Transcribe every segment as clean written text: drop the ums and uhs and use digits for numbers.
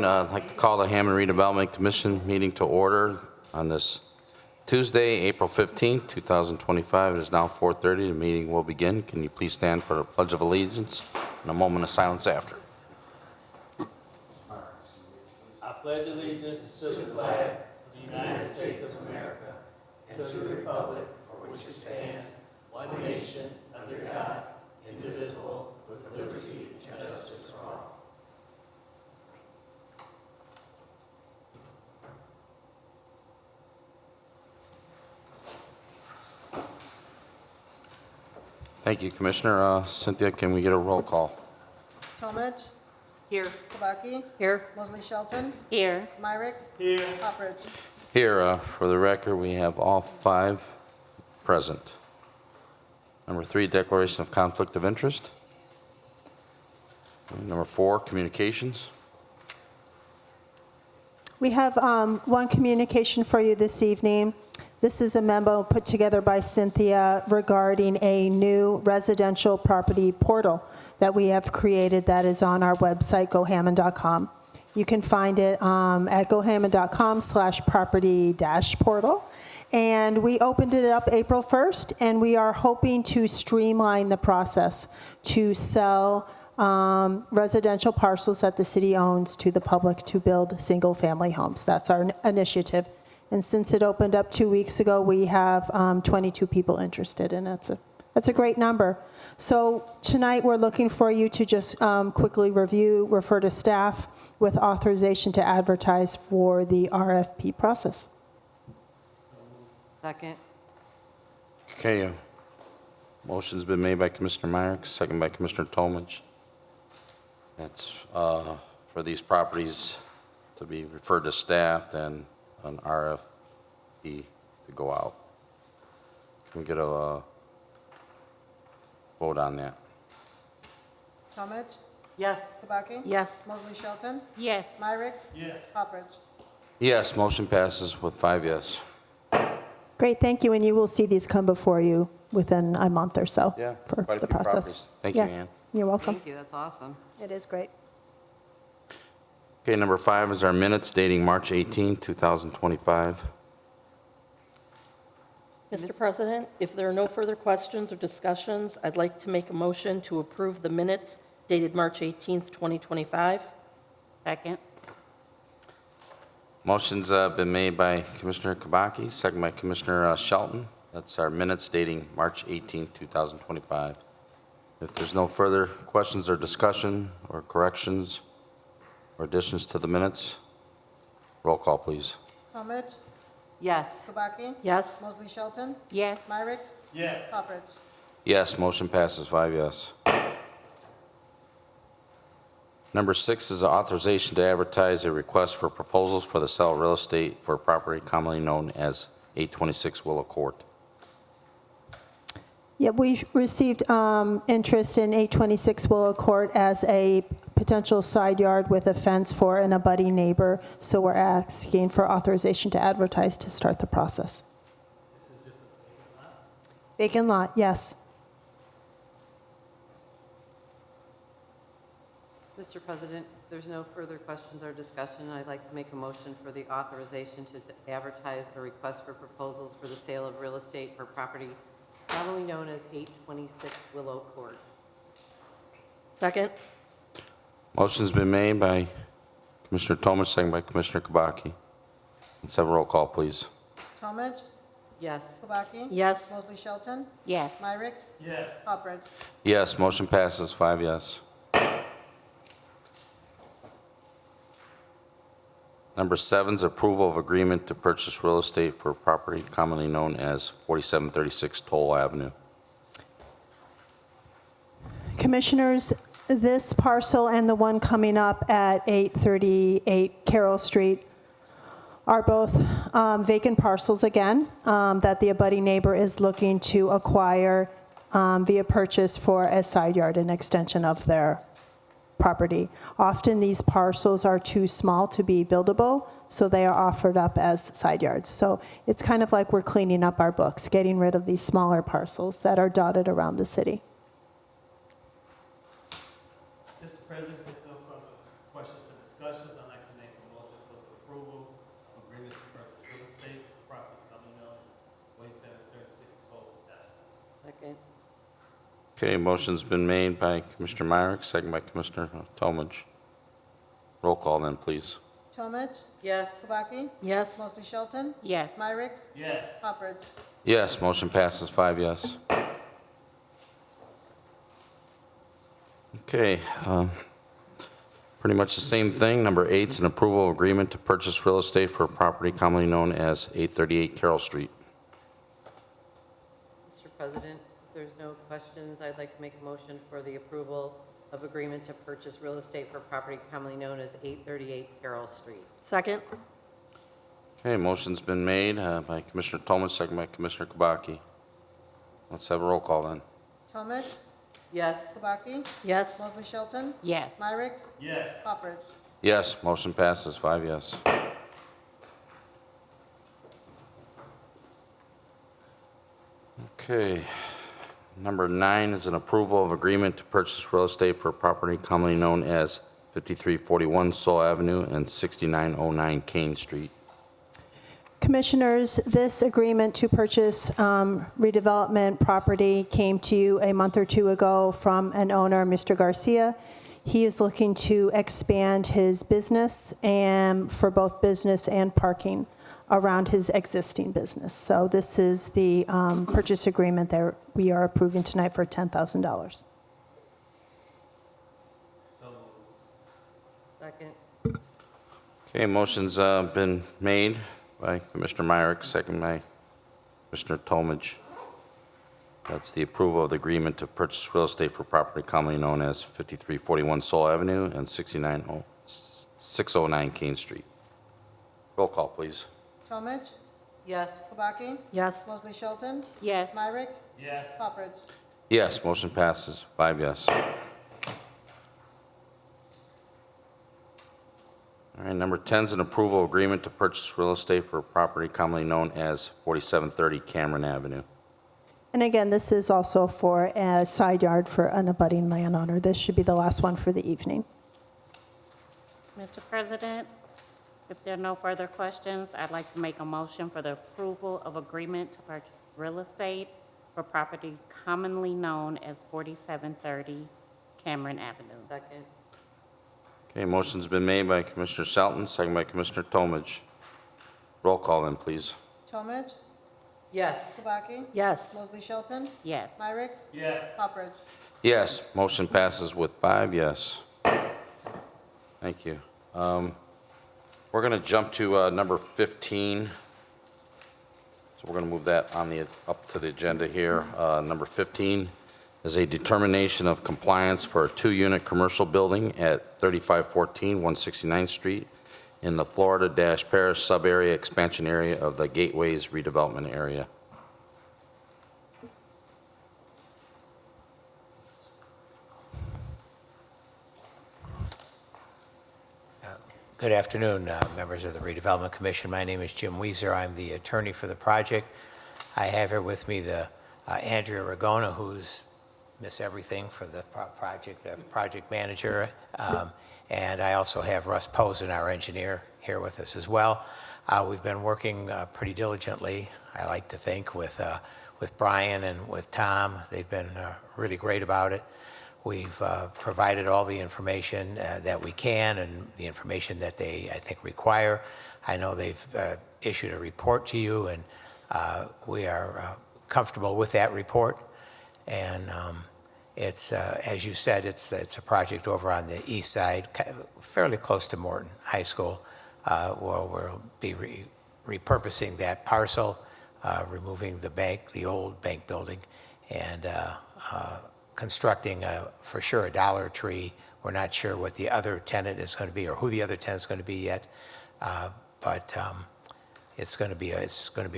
I'd like to call the Hammond Redevelopment Commission meeting to order on this Tuesday, April 15, 2025. It is now 4:30. The meeting will begin. Can you please stand for the Pledge of Allegiance and a moment of silence after? I pledge allegiance to the flag of the United States of America and to the republic for which it stands, one nation, under God, indivisible, with liberty and justice for all. Thank you, Commissioner. Cynthia, can we get a roll call? Tomich. Here. Kabaki. Here. Mosley Shelton. Here. Myricks. Here. Hopridge. Here, for the record, we have all 5 present. Number 3, declaration of conflict of interest. Number 4, communications. We have one communication for you this evening. This is a memo put together by Cynthia regarding a new residential property portal that we have created that is on our website, gohammond.com. You can find it at gohammond.com/property-portal. And we opened it up April 1st, and we are hoping to streamline the process to sell residential parcels that the city owns to the public to build single-family homes. That's our initiative. And since it opened up 2 weeks ago, we have 22 people interested, and that's a great number. So tonight, we're looking for you to just quickly review, refer to staff with authorization to advertise for the RFP process. Second. Okay, motion's been made by Commissioner Myrick, second by Commissioner Tomich. That's for these properties to be referred to staff and an RFP to go out. Can we get a vote on that? Tomich. Yes. Kabaki. Yes. Mosley Shelton. Yes. Myricks. Yes. Hopridge. Yes, motion passes with 5 yes. Great, thank you, and you will see these come before you within a month or so Yeah, for quite a the few process. properties. Thank you, Yeah, Ann. You're welcome. Thank you. That's awesome. It is great. Okay, number 5 is our minutes dating March 18, 2025. Mr. President, if there are no further questions or discussions, I'd like to make a motion to approve the minutes dated March 18th, 2025. Second. Motion's been made by Commissioner Kabaki, second by Commissioner Shelton. That's our minutes dating March 18, 2025. If there's no further questions or discussion or corrections or additions to the minutes, roll call, please. Tomich. Yes. Kabaki. Yes. Mosley Shelton. Yes. Myricks. Yes. Hopridge. Yes, motion passes 5 yes. Number 6 is authorization to advertise a request for proposals for the sale of real estate for property commonly known as 826 Willow Court. Yeah, we received interest in 826 Willow Court as a potential side yard with a fence for an abutting neighbor, so we're asking for authorization to advertise to start the process. This is just a vacant lot. Vacant lot, yes. Mr. President, if there's no further questions or discussion, I'd like to make a motion for the authorization to advertise a request for proposals for the sale of real estate for property commonly known as 826 Willow Court. Second. Motion's been made by Commissioner Tomich, second by Commissioner Kabaki. Let's have a roll call, please. Tomich. Yes. Kabaki. Yes. Mosley Shelton. Yes. Myricks. Yes. Hopridge. Yes, motion passes 5 yes. Number 7 is approval of agreement to purchase real estate for property commonly known as 4736 Toll Avenue. Commissioners, this parcel and the one coming up at 838 Carroll Street are both vacant parcels again that the abutting neighbor is looking to acquire via purchase for a side yard, an extension of their property. Often these parcels are too small to be buildable, so they are offered up as side yards. So it's kind of like we're cleaning up our books, getting rid of these smaller parcels that are dotted around the city. Mr. President, if there's no further questions or discussions, I'd like to Okay, motion's been made by Commissioner Myrick, second by Commissioner Tomich. Roll call then, please. Tomich? Yes. Kubaki? Yes. Mostly Shelton? Yes. Myrick? Yes. Poppert? Yes, motion passes 5 yes. Okay, pretty much the same thing. Number 8 is an approval of agreement to purchase real estate for a property commonly known as 838 Carroll Street. Mr. President, if there's no questions, I'd like to make a motion for the approval of agreement to purchase real estate for property commonly known as 838 Carroll Street. Second? Okay, motion's been made by Commissioner Tomich, second by Commissioner Kubaki. Let's have a roll call then. Tomich? Yes. Kubaki? Yes. Mostly Shelton? Yes. Myrick? Yes. Poppert? Yes, motion passes 5 yes. Okay, number 9 is an approval of agreement to purchase real estate for a property commonly known as 5341 Seoul Avenue and 6909 Kane Street. Commissioners, this agreement to purchase redevelopment property came to you a month or two ago from an owner, Mr. Garcia. He is looking to expand his business and for both business and parking around his existing business. So this is the purchase agreement that we are approving tonight for $10,000. So moved. Second. Okay, motion's been made by Commissioner Myrick, second by Commissioner Tomich. That's the approval of the agreement to purchase real estate for property commonly known as 5341 Seoul Avenue and 609 Kane Street. Roll call, please. Tomich? Yes. Kubaki? Yes. Mostly Shelton? Yes. Myrick? Yes. Poppert? Yes, motion passes 5 yes. All right, number 10 is an approval agreement to purchase real estate for a property commonly known as 4730 Cameron Avenue. And again, this is also for a side yard for an abutting landowner. This should be the last one for the evening. Mr. President, if there are no further questions, I'd like to make a motion for the approval of agreement to purchase real estate for property commonly known as 4730 Cameron Avenue. Second. Okay, motion's been made by Commissioner Shelton, second by Commissioner Tomich. Roll call then, please. Tomich? Yes. Kubaki? Yes. Mostly Shelton? Yes. Myrick? Yes. Poppert? Yes, motion passes with 5 yes. Thank you. We're going to jump to number 15. So we're going to move that on up to the agenda here. Number 15 is a determination of compliance for a 2-unit commercial building at 3514 169th Street in the Florida-Parish sub-area expansion area of the Gateways redevelopment area. Good afternoon, members of the Redevelopment Commission. My name is Jim Weiser. I'm the attorney for the project. I have here with me the Andrea Ragona, who's Miss Everything for the project, the project manager. And I also have Russ Posen, our engineer, here with us as well. We've been working pretty diligently, I like to think, with Brian and with Tom. They've been really great about it. We've provided all the information that we can and the information that they, I think, require. I know they've issued a report to you, and we are comfortable with that report. And it's, as you said, it's a project over on the east side, fairly close to Morton High School, where we'll be repurposing that parcel, removing the bank, the old bank building, and constructing, for sure, a Dollar Tree. We're not sure what the other tenant is going to be or who the other tenant is going to be yet, but it's going to be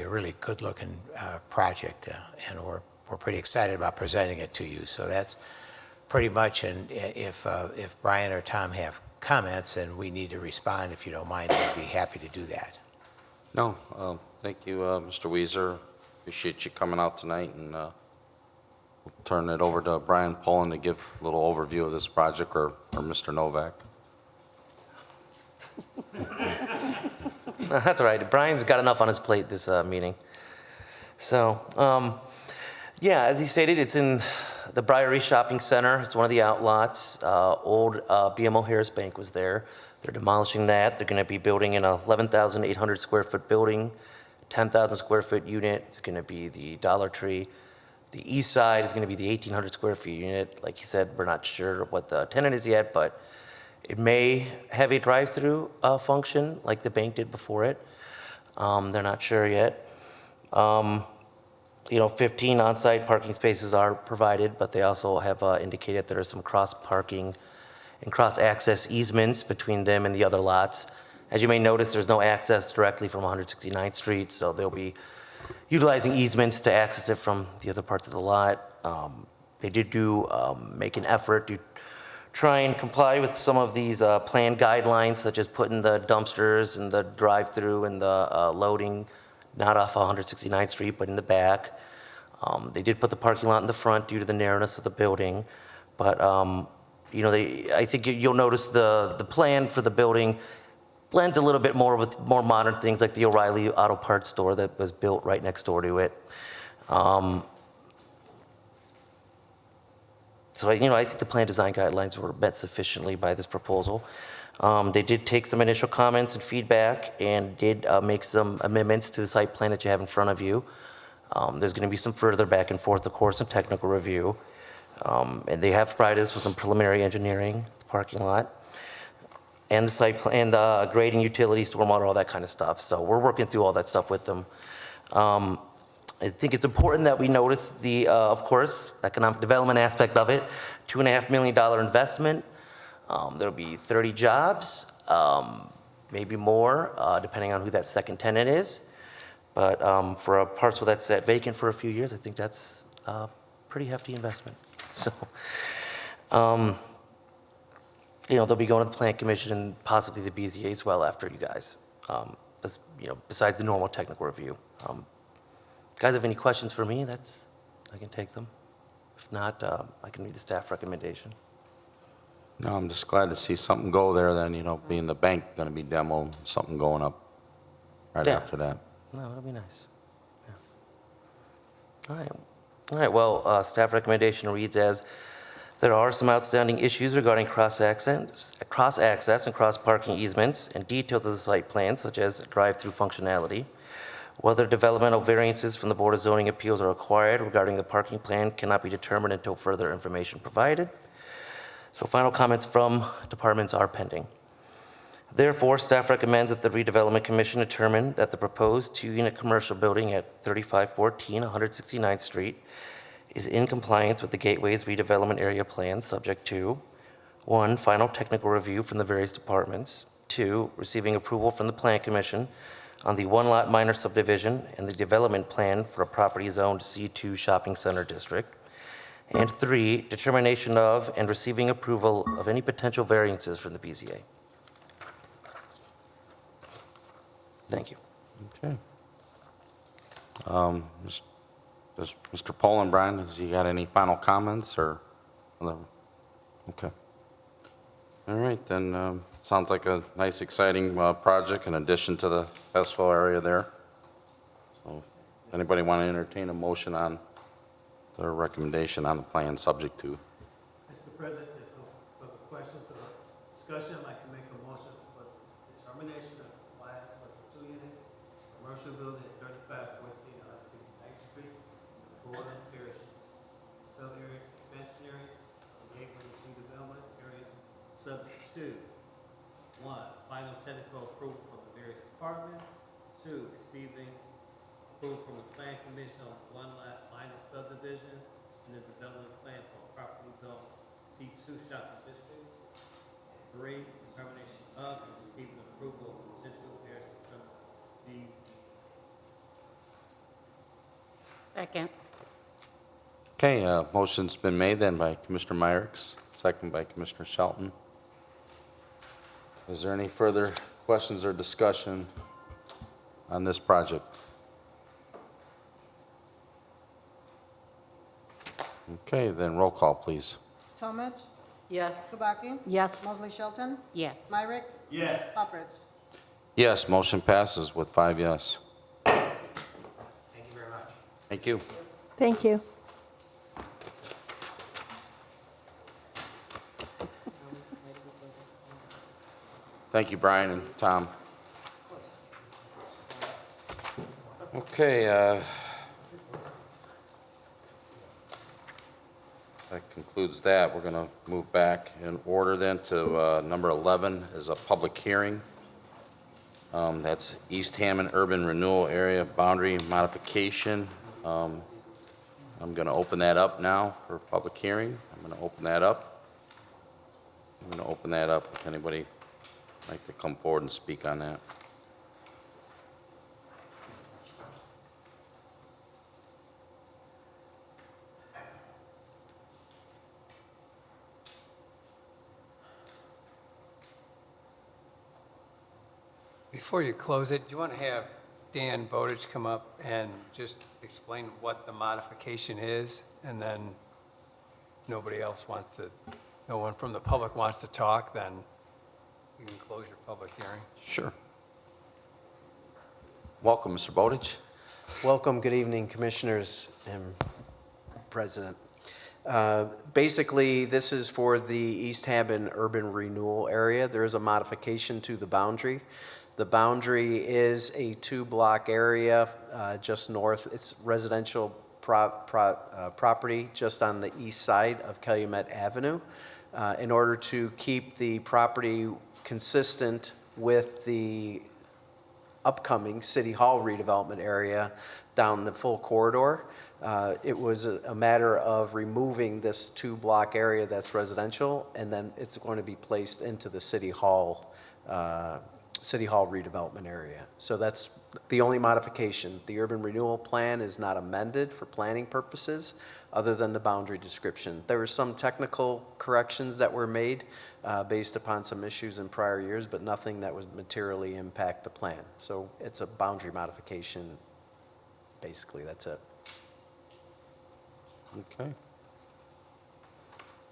a really good-looking project, and we're pretty excited about presenting it to you. So that's pretty much. And if Brian or Tom have comments and we need to respond, if you don't mind, I'd be happy to do that. No, thank you, Mr. Weiser. Appreciate you coming out tonight, and we'll turn it over to Brian Pullen to give a little overview of this project, or Mr. Novak. That's all right. Brian's got enough on his plate this meeting. So, yeah, as he stated, it's in the Briary Shopping Center. It's one of the outlots. Old BMO Harris Bank was there. They're demolishing that. They're going to be building an 11,800 square foot building, 10,000 square foot unit. It's going to be the Dollar Tree. The east side is going to be the 1,800 square feet unit. Like you said, we're not sure what the tenant is yet, but it may have a drive-through function like the bank did before it. They're not sure yet. 15 on-site parking spaces are provided, but they also have indicated there are some cross-parking and cross-access easements between them and the other lots. As you may notice, there's no access directly from 169th Street, so they'll be utilizing easements to access it from the other parts of the lot. They did make an effort to try and comply with some of these plan guidelines, such as putting the dumpsters and the drive-through and the loading not off 169th Street, but in the back. They did put the parking lot in the front due to the narrowness of the building, but I think you'll notice the plan for the building blends a little bit more with more modern things like the O'Reilly Auto Parts store that was built right next door to it. So I think the plan design guidelines were met sufficiently by this proposal. They did take some initial comments and feedback and did make some amendments to the site plan that you have in front of you. There's going to be some further back and forth, of course, and technical review. And they have provided us with some preliminary engineering, the parking lot, and the site plan, the grading, utilities, stormwater, all that kind of stuff. So we're working through all that stuff with them. I think it's important that we notice the, of course, economic development aspect of it. $2.5 million investment. There'll be 30 jobs, maybe more, depending on who that second tenant is. But for a parcel that's sat vacant for a few years, I think that's a pretty hefty investment. So, they'll be going to the Plan Commission and possibly the BZA as well after you guys, besides the normal technical review. Guys have any questions for me? I can take them. If not, I can read the staff recommendation. No, I'm just glad to see something go there then, being the bank going to be demoed, something going up right Yeah. after that. No, that'll be nice. Yeah. All right, well, staff recommendation reads as, there are some outstanding issues regarding cross-access and cross-parking easements and details of the site plan, such as drive-through functionality. Whether developmental variances from the Board of Zoning Appeals are required regarding the parking plan cannot be determined until further information provided. So final comments from departments are pending. Therefore, staff recommends that the Redevelopment Commission determine that the proposed two-unit commercial building at 3514 169th Street is in compliance with the Gateway's redevelopment area plan, subject to 1, final technical review from the various departments, 2, receiving approval from the Plan Commission on the one-lot minor subdivision and the development plan for a property zoned C2 shopping center district, and 3, determination of and receiving approval of any potential variances from the BZA. Thank you. Okay. Does Mr. Polenbrand, has he got any final comments or? Okay. All right, then, sounds like a nice, exciting project in addition to the festival area there. So, anybody want to entertain a motion on the recommendation on the plan subject to? Mr. President, if no further questions or discussion, I'd like to make a motion for the determination of compliance with the two-unit commercial building at 3514 169th Street, the Florida Parish Sub-Area Expansion Area, the Gateway Redevelopment Area, subject to 1, final technical approval from the various departments, 2, receiving approval from the Plan Commission on one-lot minor subdivision and the development plan for property zone C2 shopping district, and 3, determination of and receiving approval of potential areas of these. Second. Okay, motion's been made then by Commissioner Myrick, second by Commissioner Shelton. Is there any further questions or discussion on this project? Okay, then roll call, please. Talmadge. Yes. Kubaki. Yes. Mosley Shelton. Yes. Myrick. Yes. Poppers. Yes, motion passes with 5 yes. Thank you very much. Thank you. Thank you. Thank you, Brian and Tom. Okay, that concludes that. We're going to move back in order then to number 11 is a public hearing. That's East Hammond Urban Renewal Area Boundary Modification. I'm going to open that up now for public hearing. I'm going to open that up. If anybody would like to come forward and speak on that. Before you close it, do you want to have Dan Bowditch come up and just explain what the modification is? And then no one from the public wants to talk, then you can close your public hearing. Sure. Welcome, Mr. Bowditch. Welcome, good evening, Commissioners and President. Basically, this is for the East Hammond Urban Renewal Area. There is a modification to the boundary. The boundary is a two-block area just north. It's residential property just on the east side of Calumet Avenue. In order to keep the property consistent with the upcoming City Hall redevelopment area down the full corridor, it was a matter of removing this two-block area that's residential, and then it's going to be placed into the City Hall redevelopment area. So that's the only modification. The urban renewal plan is not amended for planning purposes, other than the boundary description. There were some technical corrections that were made based upon some issues in prior years, but nothing that would materially impact the plan. So it's a boundary modification, basically, that's it. Okay.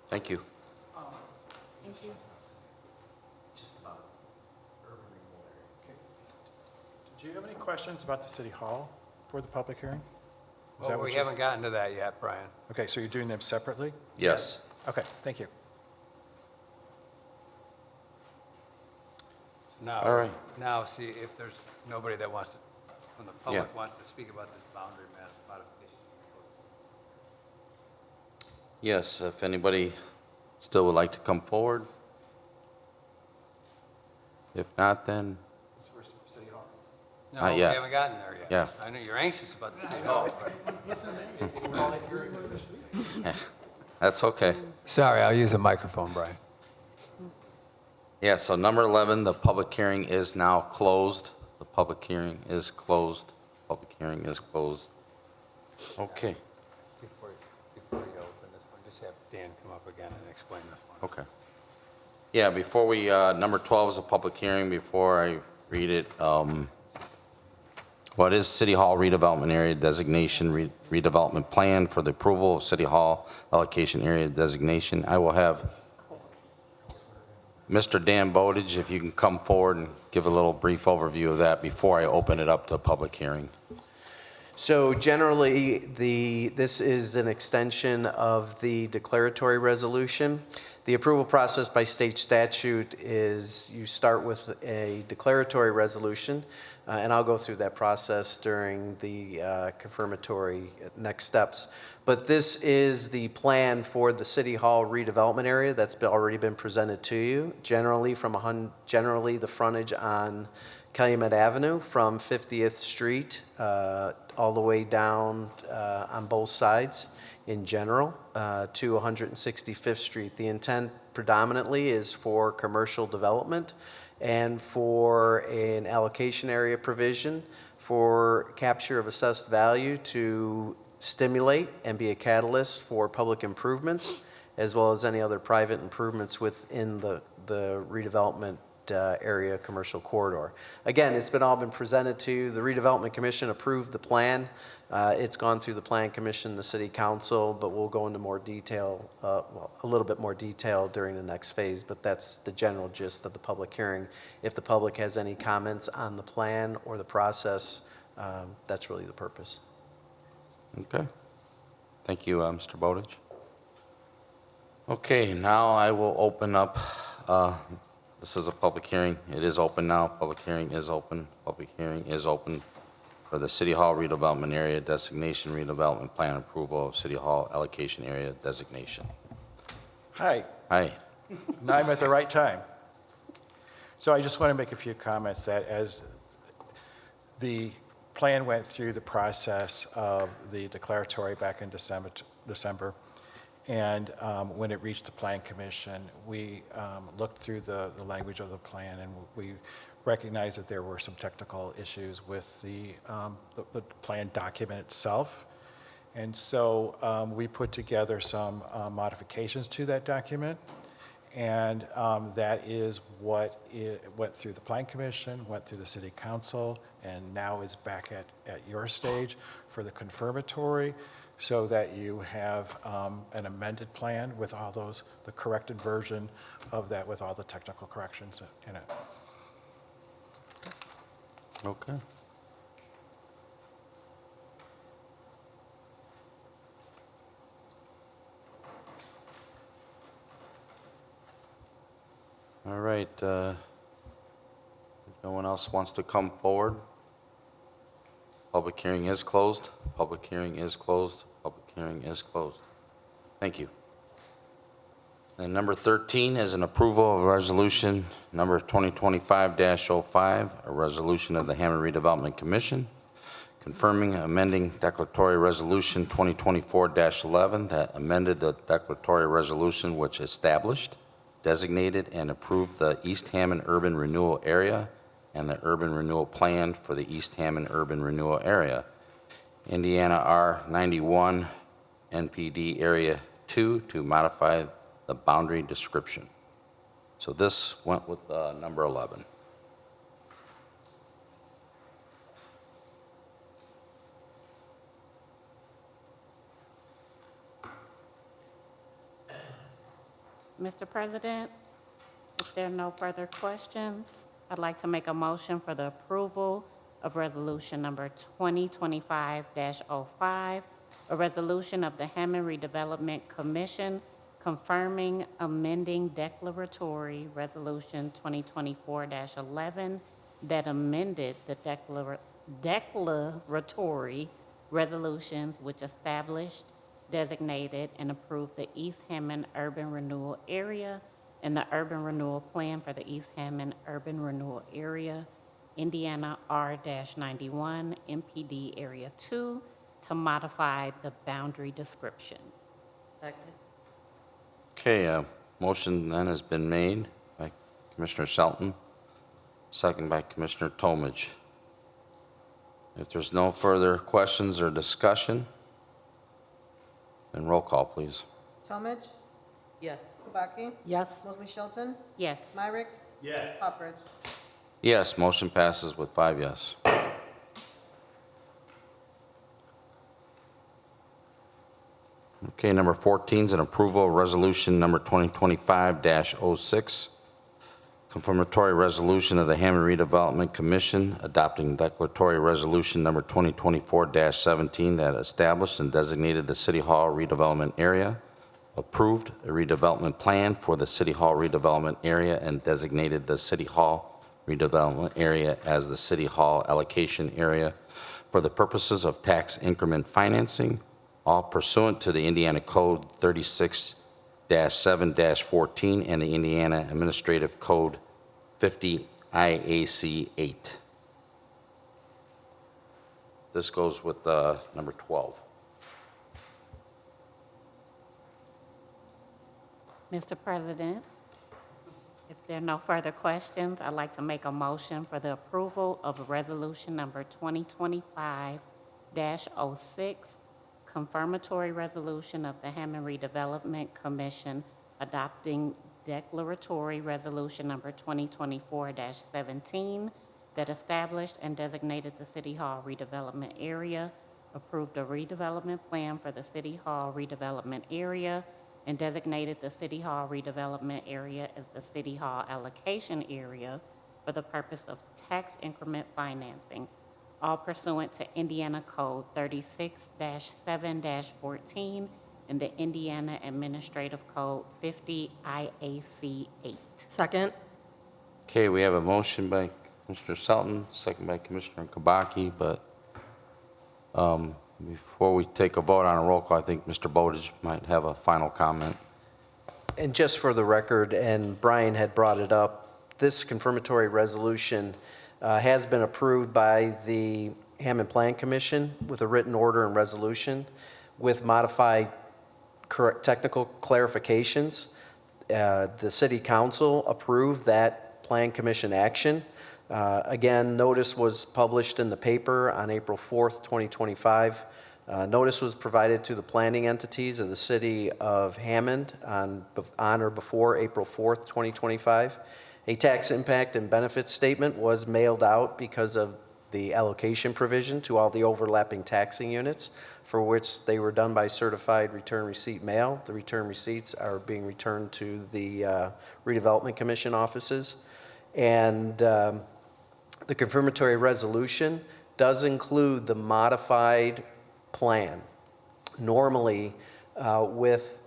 Thank you. Thank you. Just about urban renewal area. Do you have any questions about the City Hall for the public hearing? Well, we haven't gotten to that yet, Brian. Okay, so you're doing them separately? Yes. Okay, thank you. All right. Now, see if there's nobody that wants to, from the public wants to speak about this boundary modification. Yes, if anybody still would like to come forward. If not, then, This is for City Hall. No, Not we yet. haven't gotten there yet. Yeah. I know you're anxious about the City Hall. that's okay. Sorry, I'll use the microphone, Brian. Yeah, so number 11, the public hearing is now closed. The public hearing is closed. Public hearing is closed. Okay, Before you open this one, just have Dan come up again and explain this one. okay. Yeah, before we, number 12 is a public hearing. Before I read it, what is City Hall redevelopment area designation redevelopment plan for the approval of City Hall allocation area designation? I will have Mr. Dan Bowditch, if you can come forward and give a little brief overview of that before I open it up to a public hearing. So generally, this is an extension of the declaratory resolution. The approval process by state statute is you start with a declaratory resolution, and I'll go through that process during the confirmatory next steps. But this is the plan for the City Hall redevelopment area that's already been presented to you. Generally, the frontage on Calumet Avenue from 50th Street all the way down on both sides in general to 165th Street. The intent predominantly is for commercial development and for an allocation area provision for capture of assessed value to stimulate and be a catalyst for public improvements, as well as any other private improvements within the redevelopment area commercial corridor. Again, it's all been presented to you. The Redevelopment Commission approved the plan. It's gone through the Plan Commission, the City Council, but we'll go into more detail, a little bit more detail during the next phase, but that's the general gist of the public hearing. If the public has any comments on the plan or the process, that's really the purpose. Okay. Thank you, Mr. Bowditch. Okay, now I will open up This is a public hearing. It is open now. Public hearing is open. Public hearing is open for the City Hall redevelopment area designation redevelopment plan approval of City Hall allocation area designation. Hi, Hi. now I'm at the right time. So I just want to make a few comments that as the plan went through the process of the declaratory back in December, and when it reached the Plan Commission, we looked through the language of the plan, and we recognized that there were some technical issues with the plan document itself. And so we put together some modifications to that document, and that is what went through the Plan Commission, went through the City Council, and now is back at your stage for the confirmatory, so that you have an amended plan with all those, the corrected version of that with all the technical corrections in it. Okay. All right, if no one else wants to come forward, public hearing is closed. Public hearing is closed. Public hearing is closed. Thank you. And number 13 is an approval of resolution number 2025-05, a resolution of the Hammond Redevelopment Commission confirming amending declaratory resolution 2024-11 that amended the declaratory resolution which established, designated, and approved the East Hammond Urban Renewal Area and the Urban Renewal Plan for the East Hammond Urban Renewal Area, Indiana R91 NPD Area 2, to modify the boundary description. So this went with number 11. Mr. President, if there are no further questions, I'd like to make a motion for the approval of resolution number 2025-05, a resolution of the Hammond Redevelopment Commission confirming amending declaratory resolution 2024-11 that amended the declaratory resolutions which established, designated, and approved the East Hammond Urban Renewal Area and the Urban Renewal Plan for the East Hammond Urban Renewal Area, Indiana R-91 MPD Area 2, to modify the boundary description. Second. Okay, motion then has been made by Commissioner Shelton, second by Commissioner Tomich. If there's no further questions or discussion, then roll call, please. Talmadge. Yes. Kubaki. Yes. Mosley Shelton. Yes. Myrick. Yes. Poppers. Yes, motion passes with 5 yes. Okay, number 14 is an approval of resolution number 2025-06, confirmatory resolution of the Hammond Redevelopment Commission adopting declaratory resolution number 2024-17 that established and designated the City Hall redevelopment area, approved a redevelopment plan for the City Hall redevelopment area, and designated the City Hall redevelopment area as the City Hall allocation area for the purposes of tax increment financing, all pursuant to the Indiana Code 36-7-14 and the Indiana Administrative Code 50 IAC 8. This goes with number 12. Mr. President, if there are no further questions, I'd like to make a motion for the approval of resolution number 2025-06, confirmatory resolution of the Hammond Redevelopment Commission adopting declaratory resolution number 2024-17 that established and designated the City Hall redevelopment area, approved a redevelopment plan for the City Hall redevelopment area, and designated the City Hall redevelopment area as the City Hall allocation area for the purpose of tax increment financing, all pursuant to Indiana Code 36-7-14 and the Indiana Administrative Code 50 IAC 8. Second. Okay, we have a motion by Commissioner Selton, second by Commissioner Kabaki, but before we take a vote on a roll call, I think Mr. Bowditch might have a final comment. And just for the record, and Brian had brought it up, this confirmatory resolution has been approved by the Hammond Plan Commission with a written order and resolution with modified technical clarifications. The City Council approved that Plan Commission action. Again, notice was published in the paper on April 4th, 2025. Notice was provided to the planning entities of the City of Hammond on or before April 4th, 2025. A tax impact and benefits statement was mailed out because of the allocation provision to all the overlapping taxing units, for which they were done by certified return receipt mail. The return receipts are being returned to the Redevelopment Commission offices. And the confirmatory resolution does include the modified plan. Normally, with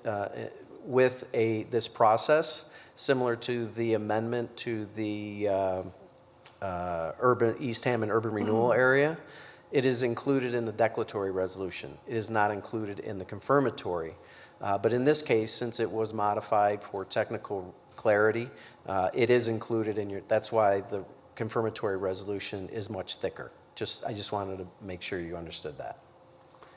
this process, similar to the amendment to the East Hammond Urban Renewal Area, it is included in the declaratory resolution. It is not included in the confirmatory. But in this case, since it was modified for technical clarity, it is included in your, that's why the confirmatory resolution is much thicker. I just wanted to make sure you understood that.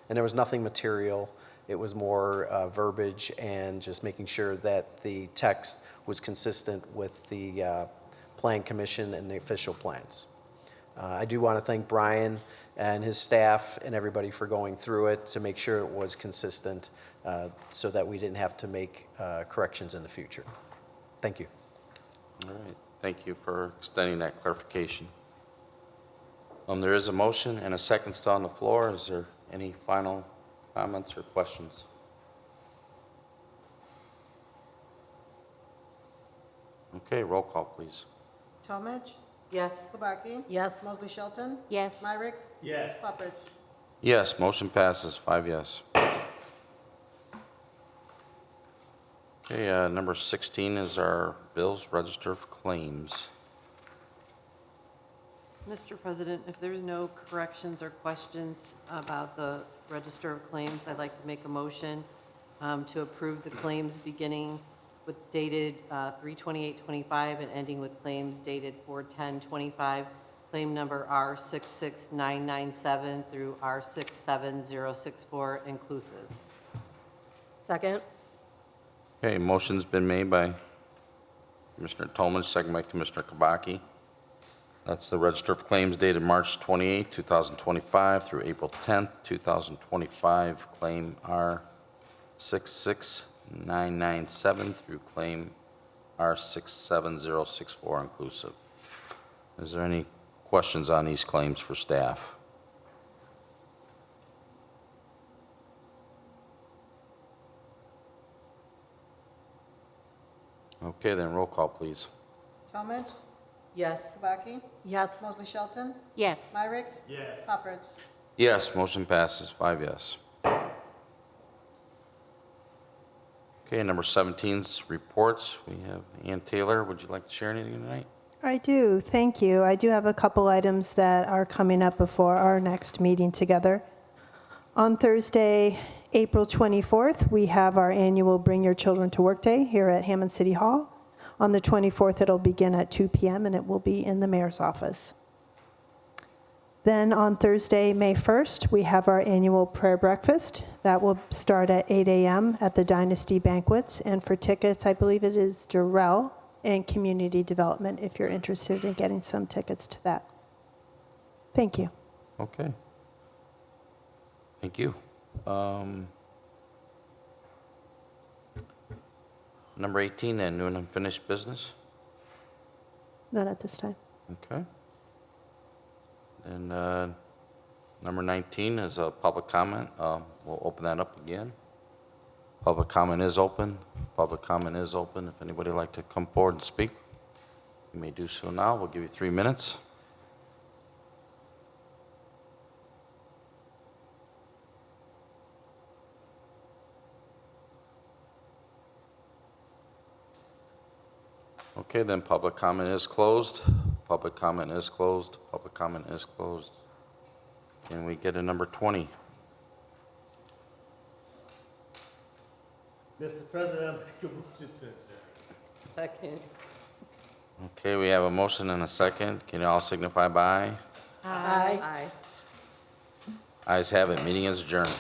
And there was nothing material. It was more verbiage and just making sure that the text was consistent with the Plan Commission and the official plans. I do want to thank Brian and his staff and everybody for going through it to make sure it was consistent so that we didn't have to make corrections in the future. Thank you. All right, thank you for extending that clarification. There is a motion and a second still on the floor. Is there any final comments or questions? Okay, roll call, please. Talmadge. Yes. Kubaki. Yes. Mosley Shelton. Yes. Myrick. Yes. Pupperidge. Yes, motion passes, 5 yes. Okay, number 16 is our bills register for claims. Mr. President, if there's no corrections or questions about the Register of Claims, I'd like to make a motion to approve the claims beginning with dated 3/28/25 and ending with claims dated 4/10/25. Claim number R66997 through R67064 inclusive. Second? Okay, motion's been made by Commissioner Tolman, second by Commissioner Kabaki. That's the Register of Claims dated March 28, 2025 through April 10, 2025. Claim R66997 through claim R67064 inclusive. Is there any questions on these claims for staff? Okay, then roll call, please. Talmadge. Yes. Kubaki. Yes. Mosley Shelton. Yes. Myrick. Yes. Pupperidge. Yes, motion passes, 5 yes. Okay, number 17's reports. We have Ann Taylor. Would you like to share anything tonight? I do, thank you. I do have a couple items that are coming up before our next meeting together. On Thursday, April 24th, we have our annual Bring Your Children to Work Day here at Hammond City Hall. On the 24th, it'll begin at 2 p.m. and it will be in the mayor's office. Then on Thursday, May 1st, we have our annual prayer breakfast. That will start at 8 a.m. at the Dynasty Banquets. And for tickets, I believe it is Durrell and Community Development if you're interested in getting some tickets to that. Thank you. Okay. Thank you. Number 18, then, new and unfinished business. Not at this time. Okay. And number 19 is a public comment. We'll open that up again. Public comment is open. Public comment is open. If anybody would like to come forward and speak, you may do so now. We'll give you 3 minutes. Okay, then public comment is closed. Public comment is closed. Public comment is closed. Can we get a number 20? Mr. President, I make a motion to adjourn. Second. Okay, we have a motion and a second. Can you all signify by aye? Aye. Aye. Ayes have it. Meeting is adjourned.